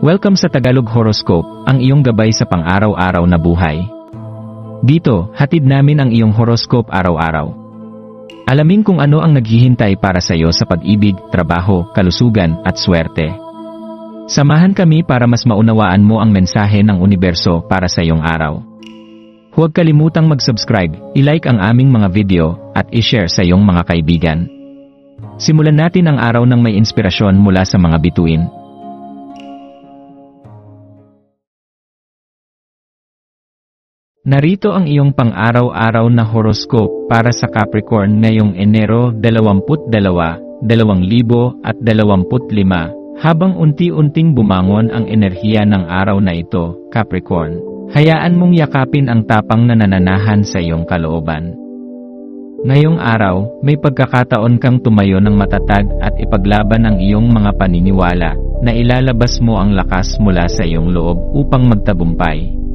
Welcome sa Tagalog Horoscope, ang iyong gabay sa pang-araw-araw na buhay. Dito, hatid namin ang iyong horoscope araw-araw. Alamin kung ano ang naghihintay para sa iyo sa pag-ibig, trabaho, kalusugan, at swerte. Samahan kami para mas maunawaan mo ang mensahe ng universo para sa iyong araw. Huwag kalimutang mag-subscribe, i-like ang aming mga video, at i-share sa iyong mga kaibigan. Simulan natin ang araw ng may inspirasyon mula sa mga bituin. Narito ang iyong pang-araw-araw na horoscope para sa Capricorn ngayong Enero 22, 2025, habang unti-unting bumangon ang enerhiya ng araw na ito, Capricorn. Hayaan mong yakapin ang tapang na nananahan sa iyong kalooban. Ngayong araw, may pagkakataon kang tumayo ng matatag at ipaglaban ang iyong mga paniniwala na ilalabas mo ang lakas mula sa iyong loob upang magtagumpay.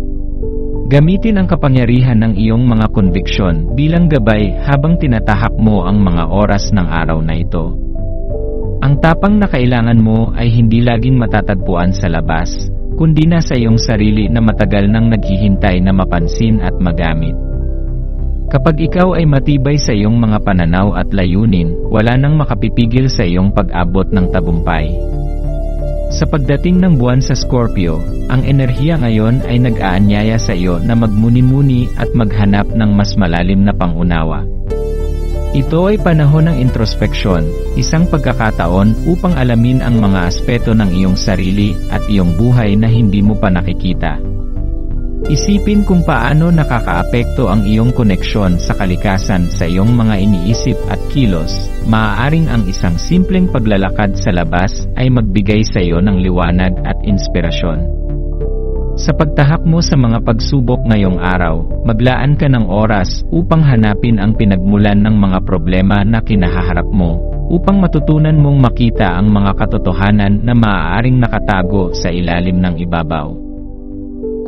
Gamitin ang kapangyarihan ng iyong mga konviksyon bilang gabay habang tinatahak mo ang mga oras ng araw na ito. Ang tapang na kailangan mo ay hindi laging matatagpuan sa labas, kundi na sa iyong sarili na matagal nang naghihintay na mapansin at magamit. Kapag ikaw ay matibay sa iyong mga pananaw at layunin, wala nang makapipigil sa iyong pag-abot ng tagumpay. Sa pagdating ng buwan sa Scorpio, ang enerhiya ngayon ay nag-aanyaya sa iyo na magmuni-muni at maghanap ng mas malalim na pangunawa. Ito ay panahon ng introspeksyon, isang pagkakataon upang alamin ang mga aspeto ng iyong sarili at iyong buhay na hindi mo pa nakikita. Isipin kung paano nakakaapekto ang iyong koneksyon sa kalikasan sa iyong mga iniisip at kilos. Maaaring ang isang simpleng paglalakad sa labas ay magbigay sa iyo ng liwanag at inspirasyon. Sa pagtahak mo sa mga pagsubok ngayong araw, maglaan ka ng oras upang hanapin ang pinagmulan ng mga problema na kinahaharap mo, upang matutunan mong makita ang mga katotohanan na maaaring nakatago sa ilalim ng ibabaw.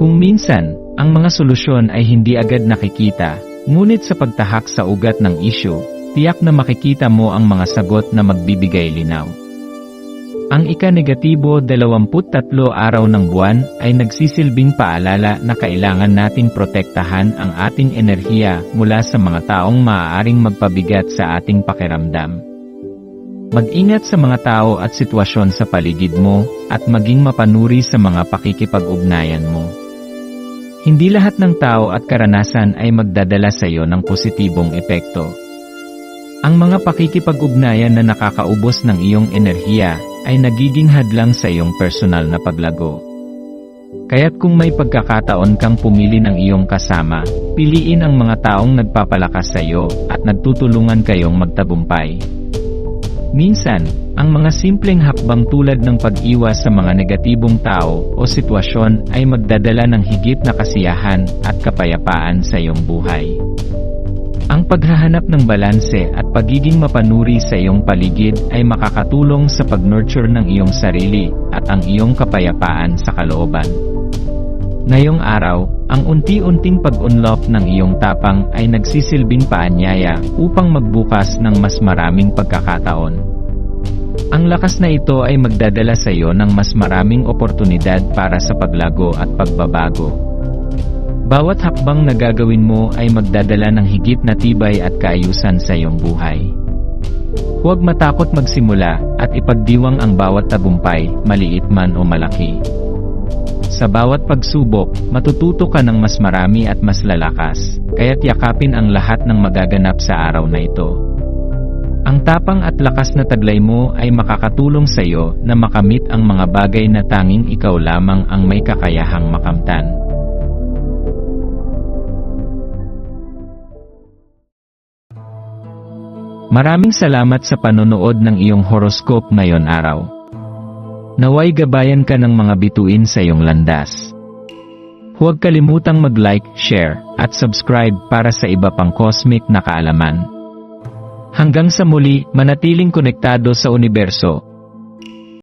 Kung minsan, ang mga solusyon ay hindi agad nakikita, ngunit sa pagtahak sa ugat ng isyu, tiyak na makikita mo ang mga sagot na magbibigay linaw. Ang ika-negatibo 23 araw ng buwan ay nagsisilbing paalala na kailangan nating protektahan ang ating enerhiya mula sa mga taong maaaring magpabigat sa ating pakiramdam. Mag-ingat sa mga tao at sitwasyon sa paligid mo, at maging mapanuri sa mga pakikipag-ugnayan mo. Hindi lahat ng tao at karanasan ay magdadala sa iyo ng positibong epekto. Ang mga pakikipag-ugnayan na nakakaubos ng iyong enerhiya ay nagiging hadlang sa iyong personal na paglago. Kaya't kung may pagkakataon kang pumili ng iyong kasama, piliin ang mga taong nagpapalakas sa iyo at nagtutulungan kayong magtagumpay. Minsan, ang mga simpleng hakbang tulad ng pag-iwas sa mga negatibong tao o sitwasyon ay magdadala ng higit na kasiyahan at kapayapaan sa iyong buhay. Ang paghahanap ng balanse at pagiging mapanuri sa iyong paligid ay makakatulong sa pag-nurture ng iyong sarili at ang iyong kapayapaan sa kalooban. Ngayong araw, ang unti-unting pag-unlock ng iyong tapang ay nagsisilbing paanyaya upang magbukas ng mas maraming pagkakataon. Ang lakas na ito ay magdadala sa iyo ng mas maraming oportunidad para sa paglago at pagbabago. Bawat hakbang na gagawin mo ay magdadala ng higit na tibay at kaayusan sa iyong buhay. Huwag matakot magsimula at ipagdiwang ang bawat tagumpay, maliit man o malaki. Sa bawat pagsubok, matututo ka ng mas marami at mas lalakas, kaya't yakapin ang lahat ng magaganap sa araw na ito. Ang tapang at lakas na taglay mo ay makakatulong sa iyo na makamit ang mga bagay na tanging ikaw lamang ang may kakayahang makamtan. Maraming salamat sa panonood ng iyong horoscope ngayon araw. Naway gabayan ka ng mga bituin sa iyong landas. Huwag kalimutang mag-like, share, at subscribe para sa iba pang cosmic na kaalaman. Hanggang sa muli, manatiling konektado sa universo